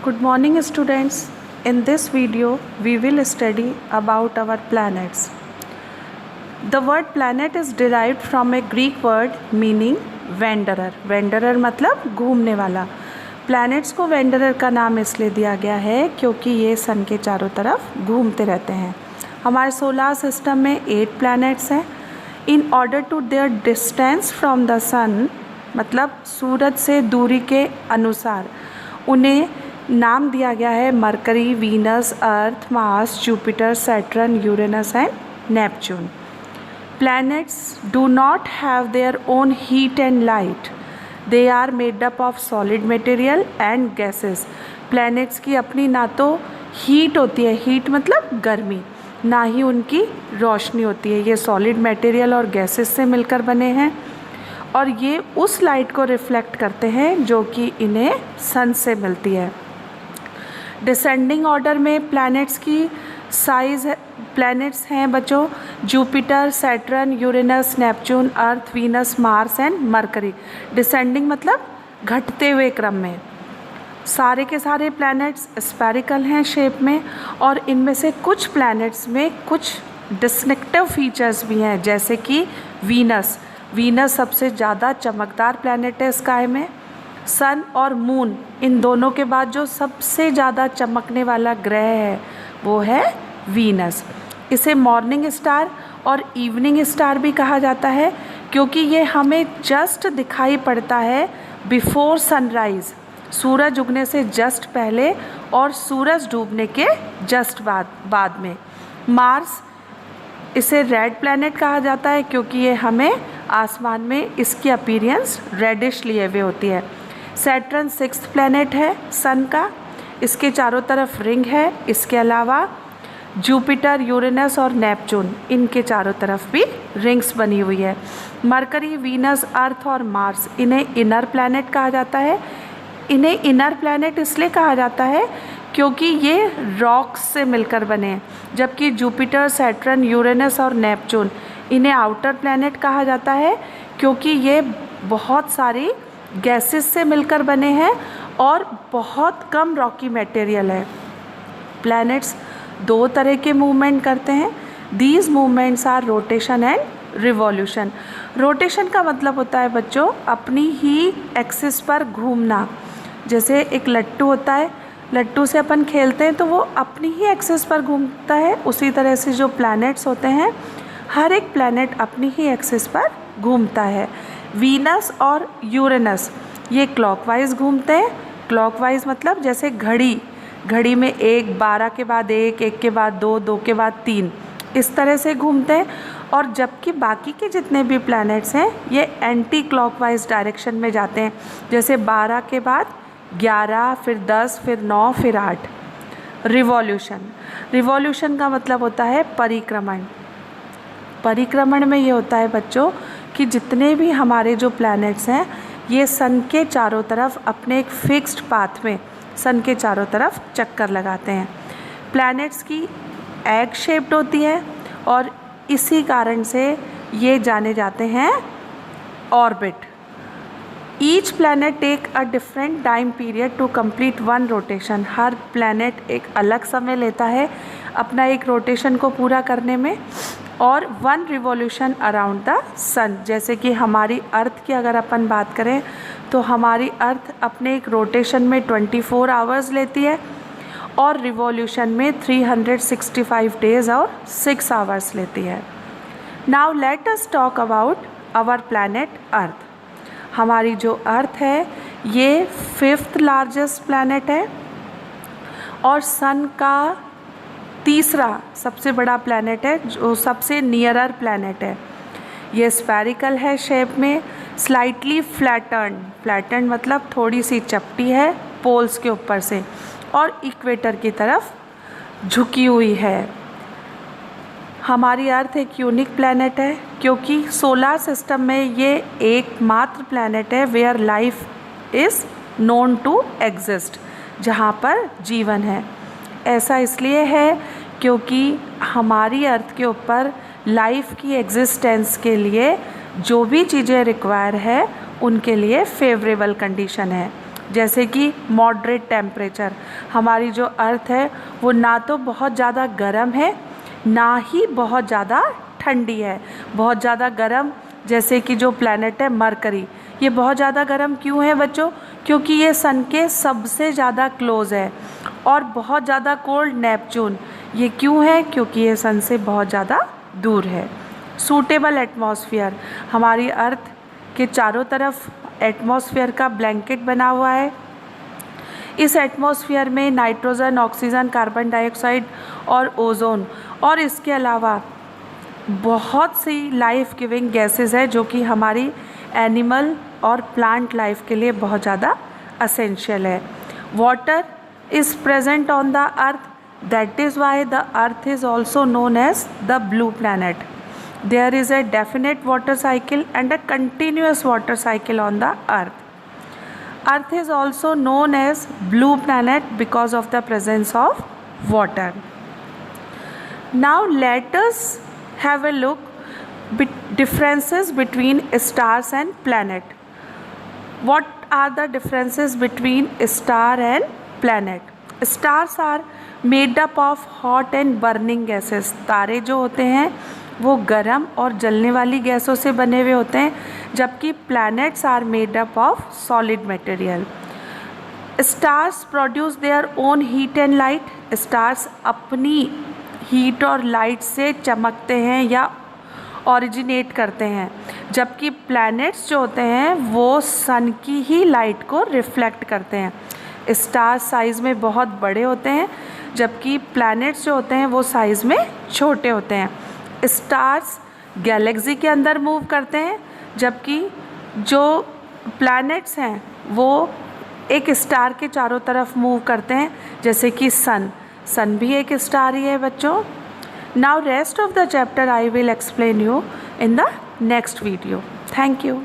Good morning students. In this video we will study about our planets. The word planet is derived from a Greek word meaning wanderer. Wanderer मतलब घूमने वाला. Planets को wanderer का नाम इसलिए दिया गया है क्योंकि ये सन के चारों तरफ घूमते रहते हैं. हमारे सोलर सिस्टम में 8 planets हैं. In order to their distance from the sun मतलब सूरज से दूरी के अनुसार उन्हें नाम दिया गया है mercury, Venus, earth, Mars, Jupiter, Saturn, Uranus and Neptune. Planets do not have their own heat and light. They are made up of solid material and gases. Planets की अपनी ना तो हीट होती है, हीट मतलब गर्मी, ना ही उनकी रोशनी होती है. ये सॉलिड मटेरियल और गैसेस से मिलकर बने हैं और ये उस लाइट को रिफ्लेक्ट करते हैं जो कि इन्हें सन से मिलती है. डिसेंडिंग ऑर्डर में प्लैनेट्स की साइज प्लैनेट्स हैं बच्चों Jupiter, Saturn, Uranus, Neptune, earth, Venus, Mars and mercury. Descending मतलब घटते हुए क्रम में. सारे के सारे प्लैनेट्स स्फेरिकल हैं शेप में और इनमें से कुछ प्लैनेट्स में कुछ डिस्टिंक्टिव फीचर्स भी हैं जैसे कि वीनस. वीनस सबसे ज़्यादा चमकदार प्लैनेट है स्काई में. सन और मून इन दोनों के बाद जो सबसे ज़्यादा चमकने वाला ग्रह है वो है वीनस. इसे मॉर्निंग स्टार और इवनिंग स्टार भी कहा जाता है क्योंकि ये हमें जस्ट दिखाई पड़ता है बिफोर सनराइज़, सूरज उगने से जस्ट पहले और सूरज डूबने के जस्ट बाद में. मार्स इसे रेड प्लैनेट कहा जाता है क्योंकि ये हमें आसमान में इसकी अपीयरेंस रेडिश लिए हुए होती है. सैटर्न 6th प्लैनेट है सन का, इसके चारों तरफ रिंग है. इसके अलावा जुपिटर, यूरेनस और नेपच्यून इनके चारों तरफ भी रिंग्स बनी हुई है. मरकरी, वीनस, अर्थ और मार्स इन्हें इनर प्लैनेट कहा जाता है. इन्हें इनर प्लैनेट इसलिए कहा जाता है क्योंकि ये रॉक्स से मिलकर बने हैं, जबकि जुपिटर, सैटर्न, यूरेनस और नेपच्यून इन्हें आउटर प्लैनेट कहा जाता है क्योंकि ये बहुत सारी गैसेस से मिलकर बने हैं और बहुत कम रॉकी मटेरियल है. प्लैनेट्स 2 तरह के मूवमेंट करते हैं. These movements are rotation and revolution. Rotation का मतलब होता है बच्चों अपनी ही एक्सिस पर घूमना. जैसे एक लट्टू होता है, लट्टू से अपन खेलते हैं तो वो अपनी ही एक्सिस पर घूमता है. उसी तरह से जो प्लैनेट्स होते हैं हर एक प्लैनेट अपनी ही एक्सिस पर घूमता है. वीनस और यूरेनस ये क्लॉकवाइज घूमते हैं. क्लॉकवाइज मतलब जैसे घड़ी में 1 12 के बाद 1, 1 के बाद 2, 2 के बाद 3 इस तरह से घूमते हैं. और जबकि बाकी के जितने भी प्लैनेट्स हैं ये एंटी क्लॉकवाइज डायरेक्शन में जाते हैं. जैसे 12 के बाद 11, फिर 10, फिर 9, फिर 8. रिवॉल्यूशन का मतलब होता है परिक्रमण. परिक्रमण में ये होता है बच्चों कि जितने भी हमारे जो प्लैनेट्स हैं ये सन के चारों तरफ अपने एक फिक्स्ड पाथ में सन के चारों तरफ चक्कर लगाते हैं. प्लैनेट्स की एग शेप्ड होती है और इसी कारण से ये जाने जाते हैं orbit. Each planet take a different time period to complete one rotation. हर प्लैनेट एक अलग समय लेता है अपना एक रोटेशन को पूरा करने में और 1 रिवॉल्यूशन अराउंड द सन. जैसे कि हमारी अर्थ की अगर अपन बात करें तो हमारी अर्थ अपने एक रोटेशन में 24 आवर्स लेती है और रिवॉल्यूशन में 365 डेज और 6 आवर्स लेती है. Now let us talk about our planet earth. हमारी जो अर्थ है ये 5th लार्जेस्ट प्लैनेट है और सन का तीसरा सबसे बड़ा प्लैनेट है जो सबसे नियरर प्लैनेट है. ये स्फेरिकल है शेप में, स्लाइटली फ्लैटन मतलब थोड़ी सी चपटी है पोल्स के ऊपर से और इक्वेटर की तरफ झुकी हुई है. हमारी अर्थ एक यूनिक प्लैनेट है क्योंकि सोलर सिस्टम में ये एकमात्र प्लैनेट है where life is known to exist, जहाँ पर जीवन है. ऐसा इसलिए है क्योंकि हमारी अर्थ के ऊपर लाइफ की एग्जिस्टेंस के लिए जो भी चीज़ें रिक्वायर है उनके लिए फेवरेबल कंडीशन है. जैसे कि मॉडरेट टेम्परेचर, हमारी जो अर्थ है वो ना तो बहुत ज़्यादा गर्म है ना ही बहुत ज़्यादा ठंडी है। बहुत ज़्यादा गर्म जैसे कि जो प्लैनेट है मरकरी, ये बहुत ज़्यादा गर्म क्यों है बच्चों? क्योंकि ये सन के सबसे ज़्यादा क्लोज है। और बहुत ज़्यादा कोल्ड नेपच्यून, ये क्यों है? क्योंकि ये सन से बहुत ज़्यादा दूर है। सूटेबल एटमॉस्फेयर, हमारी अर्थ के चारों तरफ एटमॉस्फेयर का ब्लैंकेट बना हुआ है। इस एटमॉस्फेयर में नाइट्रोजन, ऑक्सीजन, कार्बन डाइऑक्साइड और ओजोन और इसके अलावा बहुत सी लाइफ गिविंग गैसेस है जो कि हमारी एनिमल और प्लांट लाइफ के लिए बहुत ज़्यादा असेंशियल है। Water is present on the earth, that is why the earth is also known as the blue planet. There is a definite water cycle and a continuous water cycle on the earth. Earth is also known as blue planet because of the presence of water. Now let us have a look differences between stars and planet. What are the differences between star and planet? Stars are made up of hot and burning gases. तारे जो होते हैं वो गर्म और जलने वाली गैसों से बने हुए होते हैं, जबकि planets are made up of solid material. Stars produce their own heat and light, stars अपनी हीट और लाइट से चमकते हैं या ओरिजिनेट करते हैं, जबकि प्लैनेट्स जो होते हैं वो सन की ही लाइट को रिफ्लेक्ट करते हैं। स्टार साइज़ में बहुत बड़े होते हैं, जबकि प्लैनेट्स जो होते हैं वो साइज़ में छोटे होते हैं। स्टार्स गैलेक्सी के अंदर मूव करते हैं, जबकि जो प्लैनेट्स हैं वो एक स्टार के चारों तरफ मूव करते हैं, जैसे कि सन भी एक स्टार ही है बच्चों। Now rest of the chapter I will explain you in the next video. Thank you.